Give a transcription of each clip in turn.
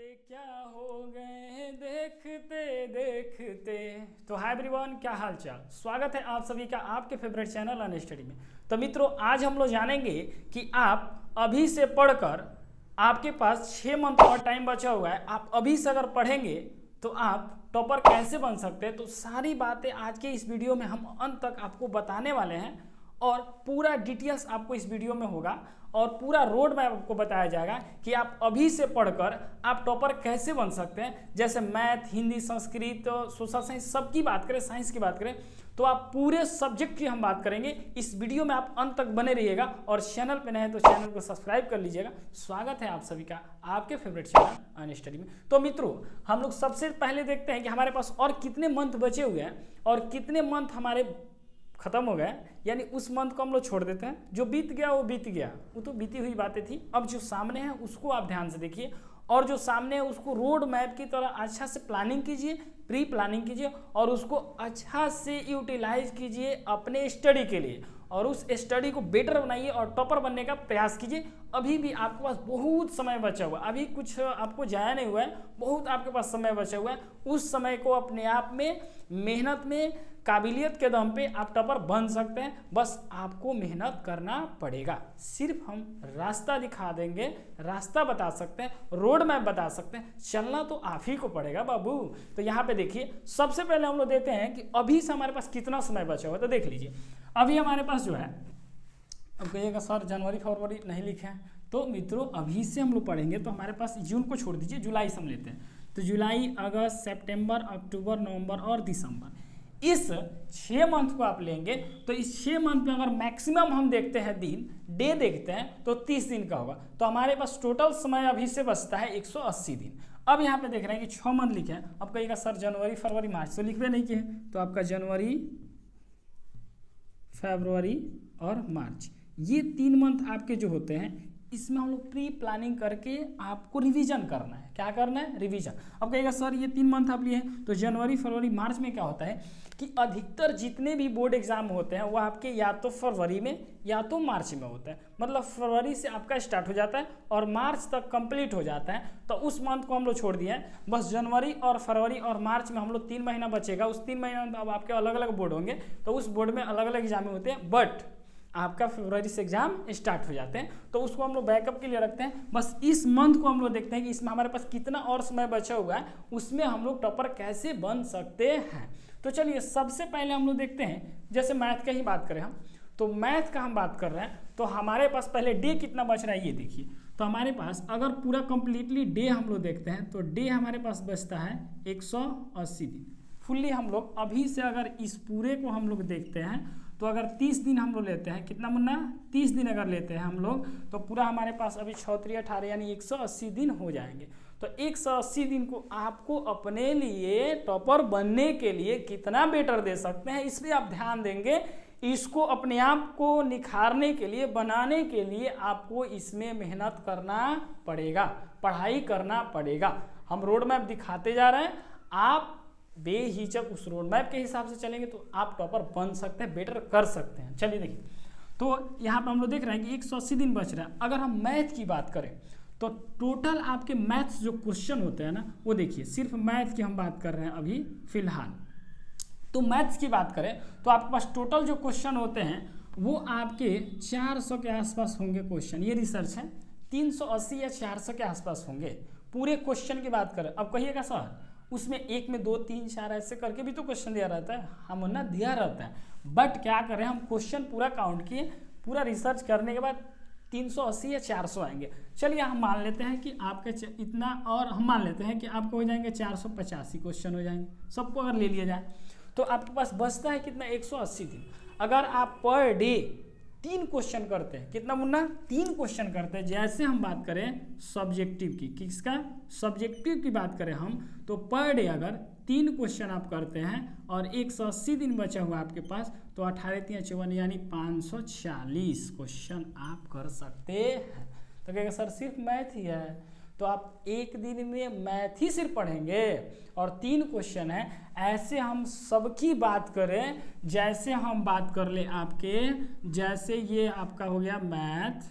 से क्या हो गए देखते देखते। तो हाय एवरीवन, क्या हाल चाल, स्वागत है आप सभी का आपके फेवरेट चैनल अन स्टडी में। तो मित्रों, आज हम लोग जानेंगे कि आप अभी से पढ़कर, आपके पास 6 मंथ और टाइम बचा हुआ है, आप अभी से अगर पढ़ेंगे तो आप टॉपर कैसे बन सकते हैं। तो सारी बातें आज के इस वीडियो में हम अंत तक आपको बताने वाले हैं और पूरा डिटेल्स आपको इस वीडियो में होगा और पूरा रोड मैप आपको बताया जाएगा कि आप अभी से पढ़कर आप टॉपर कैसे बन सकते हैं। जैसे math, Hindi, Sanskrit, social science, सबकी बात करें, साइंस की बात करें, तो आप पूरे सब्जेक्ट की हम बात करेंगे। इस वीडियो में आप अंत तक बने रहिएगा और चैनल पे नए हैं तो चैनल को सब्सक्राइब कर लीजिएगा। स्वागत है आप सभी का आपके फेवरेट चैनल अन स्टडी में। तो मित्रों, हम लोग सबसे पहले देखते हैं कि हमारे पास और कितने मंथ बचे हुए हैं और कितने मंथ हमारे खत्म हो गए, यानी उस मंथ को हम लोग छोड़ देते हैं। जो बीत गया वो बीत गया, वो तो बीती हुई बातें थी। अब जो सामने है उसको आप ध्यान से देखिए और जो सामने है उसको रोड मैप की तरह अच्छा से प्लानिंग कीजिए, प्री प्लानिंग कीजिए और उसको अच्छा से यूटिलाइज कीजिए अपने स्टडी के लिए और उस स्टडी को बेटर बनाइए और टॉपर बनने का प्रयास कीजिए। अभी भी आपके पास बहुत समय बचा हुआ है, अभी कुछ आपको जाया नहीं हुआ है, बहुत आपके पास समय बचा हुआ है। उस समय को अपने आप में मेहनत में, काबिलियत के दम पे आप टॉपर बन सकते हैं। बस आपको मेहनत करना पड़ेगा। सिर्फ हम रास्ता दिखा देंगे, रास्ता बता सकते हैं, रोड मैप बता सकते हैं, चलना तो आप ही को पड़ेगा बाबू। तो यहाँ पे देखिए, सबसे पहले हम लोग देते हैं कि अभी से हमारे पास कितना समय बचा हुआ है। तो देख लीजिए, अभी हमारे पास जो है, अब कहिएगा सर जनवरी फरवरी नहीं लिखे हैं, तो मित्रों अभी से हम लोग पढ़ेंगे तो हमारे पास जून को छोड़ दीजिए, जुलाई से हम लेते हैं। तो जुलाई, अगस्त, सितंबर, अक्टूबर, नवंबर और दिसंबर, इस 6 मंथ को आप लेंगे तो इस 6 मंथ में अगर मैक्सिमम हम देखते हैं दिन, डे देखते हैं तो 30 दिन का होगा। तो हमारे पास टोटल समय अभी से बचता है 180 दिन। अब यहाँ पे देख रहे हैं कि 6 मंथ लिखे हैं। अब कहिएगा सर जनवरी फरवरी मार्च तो लिखवे नहीं किए, तो आपका जनवरी, फरवरी और मार्च, ये 3 मंथ आपके जो होते हैं, इसमें हम लोग प्री प्लानिंग करके आपको रिवीजन करना है। क्या करना है? रिवीजन। अब कहेगा सर ये 3 मंथ आप लिए हैं, तो जनवरी फरवरी मार्च में क्या होता है कि अधिकतर जितने भी बोर्ड एग्जाम होते हैं वो आपके या तो फरवरी में या तो मार्च में होता है। मतलब फरवरी से आपका स्टार्ट हो जाता है और मार्च तक कंप्लीट हो जाता है। तो उस मंथ को हम लोग छोड़ दिए हैं। बस जनवरी और फरवरी और मार्च में हम लोग 3 महीना बचेगा। उस 3 महीना में अब आपके अलग अलग बोर्ड होंगे, तो उस बोर्ड में अलग अलग एग्जाम होते हैं, बट आपका फरवरी से एग्जाम स्टार्ट हो जाते हैं। तो उसको हम लोग बैकअप के लिए रखते हैं। बस इस मंथ को हम लोग देखते हैं कि इसमें हमारे पास कितना और समय बचा हुआ है, उसमें हम लोग टॉपर कैसे बन सकते हैं। तो चलिए सबसे पहले हम लोग देखते हैं, जैसे मैथ का ही बात करें हम, तो मैथ का हम बात कर रहे हैं तो हमारे पास पहले डे कितना बच रहा है ये देखिए। तो हमारे पास अगर पूरा कंप्लीटली डे हम लोग देखते हैं तो डे हमारे पास बचता है 180 दिन। फुल्ली हम लोग अभी से अगर इस पूरे को हम लोग देखते हैं तो अगर 30 दिन हम लोग लेते हैं, कितना मुन्ना, 30 दिन अगर लेते हैं हम लोग, तो पूरा हमारे पास अभी 6 18 यानी 180 दिन हो जाएंगे। तो 180 दिन को आपको अपने लिए टॉपर बनने के लिए कितना बेटर दे सकते हैं, इस पर आप ध्यान देंगे। इसको अपने आप को निखारने के लिए, बनाने के लिए आपको इसमें मेहनत करना पड़ेगा, पढ़ाई करना पड़ेगा। हम रोड मैप दिखाते जा रहे हैं, आप बेहिचक उस रोड मैप के हिसाब से चलेंगे तो आप टॉपर बन सकते हैं, बेटर कर सकते हैं। चलिए देखिए, तो यहाँ पे हम लोग देख रहे हैं कि 180 दिन बच रहा है। अगर हम मैथ की बात करें तो टोटल आपके मैथ्स जो क्वेश्चन होते हैं ना, वो देखिए, सिर्फ मैथ की हम बात कर रहे हैं अभी फिलहाल। तो मैथ्स की बात करें तो आपके पास टोटल जो क्वेश्चन होते हैं वो आपके 400 के आसपास होंगे क्वेश्चन। ये रिसर्च है, 380 या 400 के आसपास होंगे पूरे क्वेश्चन की बात करें। अब कहिएगा सर उसमें 1 में 2 3 4 ऐसे करके भी तो क्वेश्चन दिया रहता है, हम ना दिया रहता है, बट क्या करें, हम क्वेश्चन पूरा काउंट किए, पूरा रिसर्च करने के बाद 380 या 400 आएंगे। चलिए हम मान लेते हैं कि आपके इतना, और हम मान लेते हैं कि आपको हो जाएंगे 485 क्वेश्चन हो जाएंगे, सबको अगर ले लिया जाए तो आपके पास बचता है कितना, 180 दिन। अगर आप पर डे 3 क्वेश्चन करते हैं, कितना मुन्ना, 3 क्वेश्चन करते हैं। जैसे हम बात करें सब्जेक्टिव की, किसका, सब्जेक्टिव की बात करें हम, तो पर डे अगर 3 क्वेश्चन आप करते हैं और 180 दिन बचा हुआ आपके पास, तो 18 3 54 यानी 540 क्वेश्चन आप कर सकते हैं। तो कहेगा सर सिर्फ मैथ ही है, तो आप एक दिन में मैथ ही सिर्फ पढ़ेंगे और 3 क्वेश्चन है। ऐसे हम सबकी बात करें, जैसे हम बात कर ले आपके, जैसे ये आपका हो गया मैथ,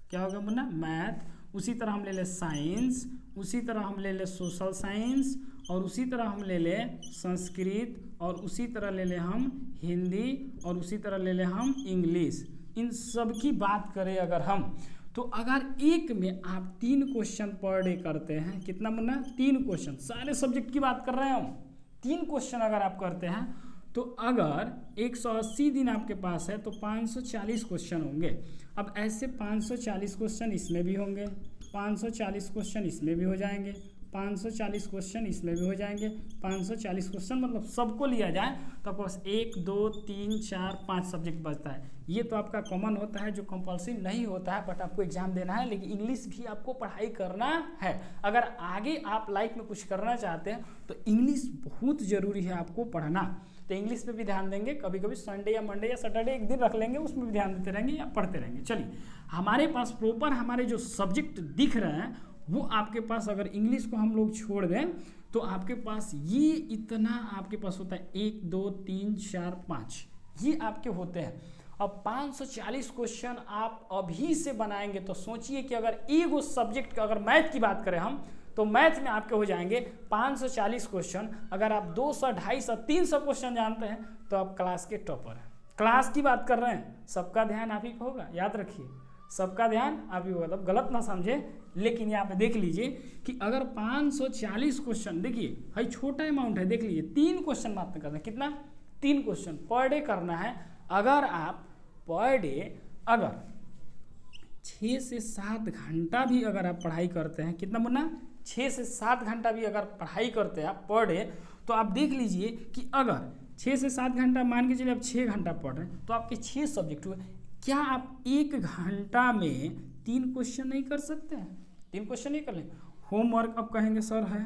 क्या होगा मुन्ना, मैथ, उसी तरह हम ले ले साइंस, उसी तरह हम ले लें सोशल साइंस, और उसी तरह हम ले लें संस्कृत, और उसी तरह ले लें हम हिंदी, और उसी तरह ले लें हम इंग्लिश। इन सब की बात करें अगर हम, तो अगर एक में आप 3 क्वेश्चन पर डे करते हैं, कितना मुन्ना, 3 क्वेश्चन, सारे सब्जेक्ट की बात कर रहे हैं हम, 3 क्वेश्चन अगर आप करते हैं तो अगर 180 दिन आपके पास है तो 540 क्वेश्चन होंगे। अब ऐसे 540 क्वेश्चन इसमें भी होंगे, 540 क्वेश्चन इसमें भी हो जाएंगे, 540 क्वेश्चन इसमें भी हो जाएंगे, 540 क्वेश्चन मतलब सबको लिया जाए तो आपके पास 1 2 3 4 5 सब्जेक्ट बचता है। ये तो आपका कॉमन होता है जो कंपल्सरी नहीं होता है, बट आपको एग्जाम देना है, लेकिन इंग्लिश भी आपको पढ़ाई करना है। अगर आगे आप लाइफ में कुछ करना चाहते हैं तो इंग्लिश बहुत ज़रूरी है आपको पढ़ना, तो इंग्लिश पे भी ध्यान देंगे। कभी कभी संडे या मंडे या सैटरडे एक दिन रख लेंगे, उसमें भी ध्यान देते रहेंगे या पढ़ते रहेंगे। चलिए, हमारे पास प्रॉपर हमारे जो सब्जेक्ट दिख रहे हैं वो आपके पास, अगर इंग्लिश को हम लोग छोड़ दें तो आपके पास ये इतना आपके पास होता है, 1 2 3 4 5 ये आपके होते हैं। अब 540 क्वेश्चन आप अभी से बनाएंगे तो सोचिए कि अगर एक सब्जेक्ट का, अगर मैथ की बात करें हम, तो मैथ में आपके हो जाएंगे 540 क्वेश्चन। अगर आप 200 250 300 क्वेश्चन जानते हैं तो आप क्लास के टॉपर हैं। क्लास की बात कर रहे हैं, सबका ध्यान आप ही को होगा, याद रखिए, सबका ध्यान आप ही होगा, गलत ना समझे। लेकिन यहाँ पे देख लीजिए कि अगर 540 क्वेश्चन, देखिए भाई छोटा अमाउंट है, देख लीजिए 3 क्वेश्चन मात्र करना है, कितना, 3 क्वेश्चन पर डे करना है। अगर आप पर डे अगर 6 से 7 घंटा भी अगर आप पढ़ाई करते हैं, कितना मुन्ना, 6 से 7 घंटा भी अगर पढ़ाई करते हैं आप पर डे, तो आप देख लीजिए कि अगर 6 से 7 घंटा, मान के चलिए आप 6 घंटा पढ़ रहे हैं तो आपके 6 सब्जेक्ट हुए। क्या आप 1 घंटा में 3 क्वेश्चन नहीं कर सकते हैं? 3 क्वेश्चन नहीं कर लें। होमवर्क अब कहेंगे सर है,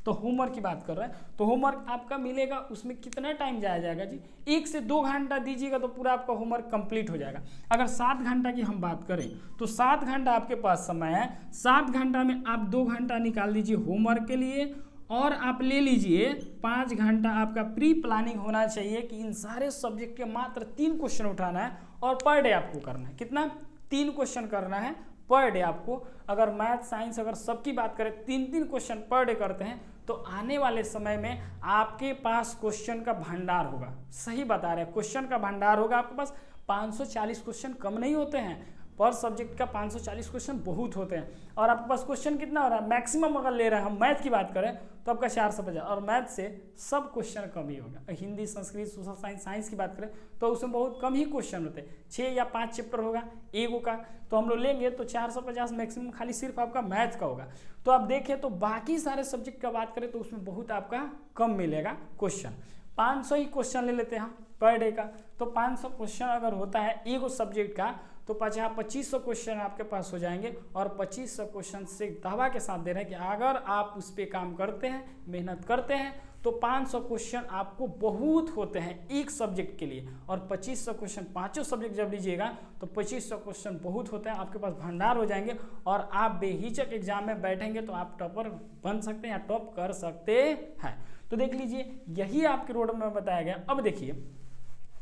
तो होमवर्क की बात कर रहे हैं, तो होमवर्क आपका मिलेगा, उसमें कितना टाइम जाया जाएगा जी, 1 से 2 घंटा दीजिएगा तो पूरा आपका होमवर्क कंप्लीट हो जाएगा। अगर 7 घंटा की हम बात करें तो 7 घंटा आपके पास समय है, 7 घंटा में आप 2 घंटा निकाल दीजिए होमवर्क के लिए, और आप ले लीजिए 5 घंटा आपका प्री प्लानिंग होना चाहिए कि इन सारे सब्जेक्ट के मात्र 3 क्वेश्चन उठाना है और पर डे आपको करना है, कितना, 3 क्वेश्चन करना है पर डे आपको। अगर मैथ साइंस अगर सबकी बात करें 3-3 क्वेश्चन पर डे करते हैं तो आने वाले समय में आपके पास क्वेश्चन का भंडार होगा। सही बता रहे हैं, क्वेश्चन का भंडार होगा आपके पास। 540 क्वेश्चन कम नहीं होते हैं, पर सब्जेक्ट का 540 क्वेश्चन बहुत होते हैं। और आपके पास क्वेश्चन कितना हो रहा है, मैक्सिमम अगर ले रहे हैं हम मैथ की बात करें तो आपका 450, और मैथ से सब क्वेश्चन कम ही होगा। Hindi, Sanskrit, social science, science की बात करें तो उसमें बहुत कम ही क्वेश्चन होते हैं, 6 या 5 चैप्टर होगा एगो का, तो हम लोग लेंगे तो 450 मैक्सिमम खाली सिर्फ आपका मैथ का होगा। तो आप देखें तो बाकी सारे सब्जेक्ट का बात करें तो उसमें बहुत आपका कम मिलेगा क्वेश्चन। 500 ही क्वेश्चन ले लेते हैं हम पर डे का, तो 500 क्वेश्चन अगर होता है एक सब्जेक्ट का तो 2500 क्वेश्चन आपके पास हो जाएंगे। और 2500 क्वेश्चन से दावा के साथ दे रहे हैं कि अगर आप उस पर काम करते हैं, मेहनत करते हैं, तो 500 क्वेश्चन आपको बहुत होते हैं एक सब्जेक्ट के लिए। और 2500 क्वेश्चन 5 सब्जेक्ट जब लीजिएगा तो 2500 क्वेश्चन बहुत होते हैं, आपके पास भंडार हो जाएंगे और आप बेहिचक एग्जाम में बैठेंगे तो आप टॉपर बन सकते हैं या टॉप कर सकते हैं। तो देख लीजिए, यही आपके रोड में बताया गया। अब देखिए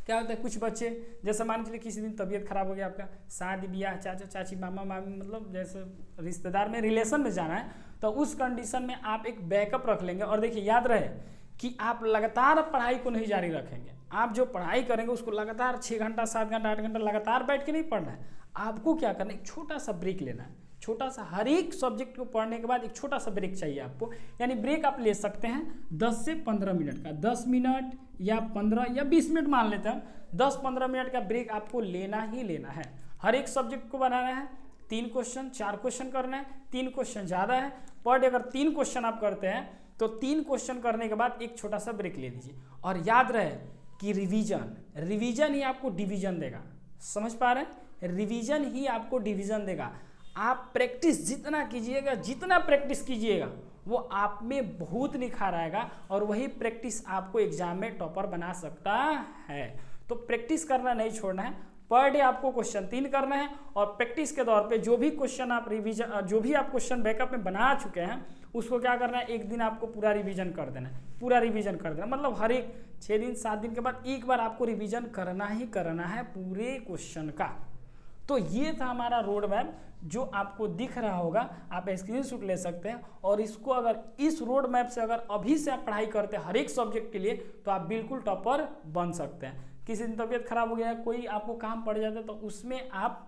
क्या होता है, कुछ बच्चे जैसे मान चलिए किसी दिन तबीयत खराब हो गया, आपका शादी ब्याह, चाचा चाची, मामा मामी, मतलब जैसे रिश्तेदार में, रिलेशन में जाना है, तो उस कंडीशन में आप एक बैकअप रख लेंगे। और देखिए याद रहे कि आप लगातार पढ़ाई को नहीं जारी रखेंगे, आप जो पढ़ाई करेंगे उसको लगातार 6 घंटा 7 घंटा 8 घंटा लगातार बैठ के नहीं पढ़ना है। आपको क्या करना है, एक छोटा सा ब्रेक लेना है, छोटा सा, हर एक सब्जेक्ट को पढ़ने के बाद एक छोटा सा ब्रेक चाहिए आपको। यानी ब्रेक आप ले सकते हैं 10 से 15 मिनट का, 10 मिनट या 15 या 20 मिनट मान लेते हैं, 10-15 मिनट का ब्रेक आपको लेना ही लेना है। हर एक सब्जेक्ट को बनाना है, 3 क्वेश्चन 4 क्वेश्चन करना है, 3 क्वेश्चन ज़्यादा है पर डे। अगर 3 क्वेश्चन आप करते हैं तो 3 क्वेश्चन करने के बाद एक छोटा सा ब्रेक ले लीजिए। और याद रहे कि रिवीजन ही आपको डिवीजन देगा, समझ पा रहे हैं, रिवीजन ही आपको डिवीजन देगा। आप प्रैक्टिस जितना कीजिएगा, जितना प्रैक्टिस कीजिएगा वो आप में बहुत निखार आएगा और वही प्रैक्टिस आपको एग्जाम में टॉपर बना सकता है। तो प्रैक्टिस करना नहीं छोड़ना है, पर डे आपको क्वेश्चन 3 करना है और प्रैक्टिस के तौर पे जो भी क्वेश्चन आप रिवीजन, जो भी आप क्वेश्चन बैकअप में बना चुके हैं उसको क्या करना है, एक दिन आपको पूरा रिवीजन कर देना है, पूरा रिवीजन कर देना, मतलब हर एक 6 दिन 7 दिन के बाद एक बार आपको रिवीजन करना ही करना है पूरे क्वेश्चन का। तो ये था हमारा रोड मैप जो आपको दिख रहा होगा आप स्क्रीनशॉट ले सकते हैं, और इसको अगर इस रोड मैप से अगर अभी से आप पढ़ाई करते हैं हर एक सब्जेक्ट के लिए तो आप बिल्कुल टॉपर बन सकते हैं। किसी दिन तबीयत खराब हो गया, कोई आपको काम पड़ जाता है, तो उसमें आप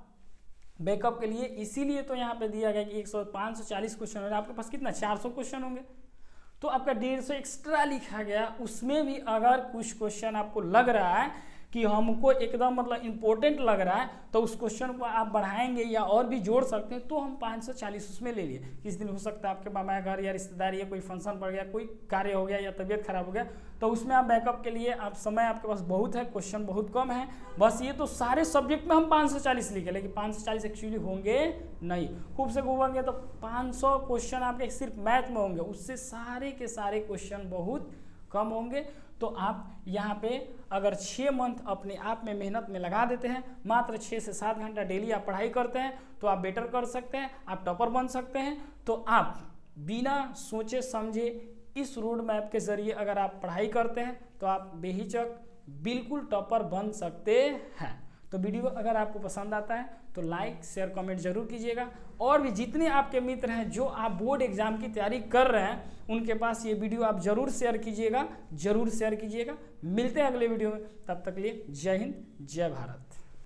बैकअप के लिए, इसीलिए तो यहाँ पे दिया गया कि 540 क्वेश्चन होंगे, आपके पास कितना 400 क्वेश्चन होंगे, तो आपका 150 एक्स्ट्रा लिखा गया। उसमें भी अगर कुछ क्वेश्चन आपको लग रहा है कि हमको एकदम मतलब इम्पोर्टेंट लग रहा है, तो उस क्वेश्चन को आप बढ़ाएंगे या और भी जोड़ सकते हैं, तो हम 540 उसमें ले लिए। किस दिन हो सकता है आपके मामा घर या रिश्तेदार या कोई फंक्शन पड़ गया, कोई कार्य हो गया या तबीयत खराब हो गया, तो उसमें आप बैकअप के लिए आप समय आपके पास बहुत है, क्वेश्चन बहुत कम है। बस ये तो सारे सब्जेक्ट में हम 540 लिखे, लेकिन 540 एक्चुअली होंगे नहीं। खूब से घूमेंगे तो 500 क्वेश्चन आपके सिर्फ मैथ में होंगे, उससे सारे के सारे क्वेश्चन बहुत कम होंगे। तो आप यहाँ पे अगर 6 मंथ अपने आप में मेहनत में लगा देते हैं, मात्र 6 से 7 घंटा डेली आप पढ़ाई करते हैं, तो आप बेटर कर सकते हैं, आप टॉपर बन सकते हैं। तो आप बिना सोचे समझे इस रोड मैप के जरिए अगर आप पढ़ाई करते हैं तो आप बेहिचक बिल्कुल टॉपर बन सकते हैं। तो वीडियो अगर आपको पसंद आता है तो लाइक शेयर कमेंट जरूर कीजिएगा, और भी जितने आपके मित्र हैं जो आप बोर्ड एग्जाम की तैयारी कर रहे हैं उनके पास ये वीडियो आप जरूर शेयर कीजिएगा, जरूर शेयर कीजिएगा। मिलते हैं अगले वीडियो में, तब तक के लिए जय हिंद जय भारत।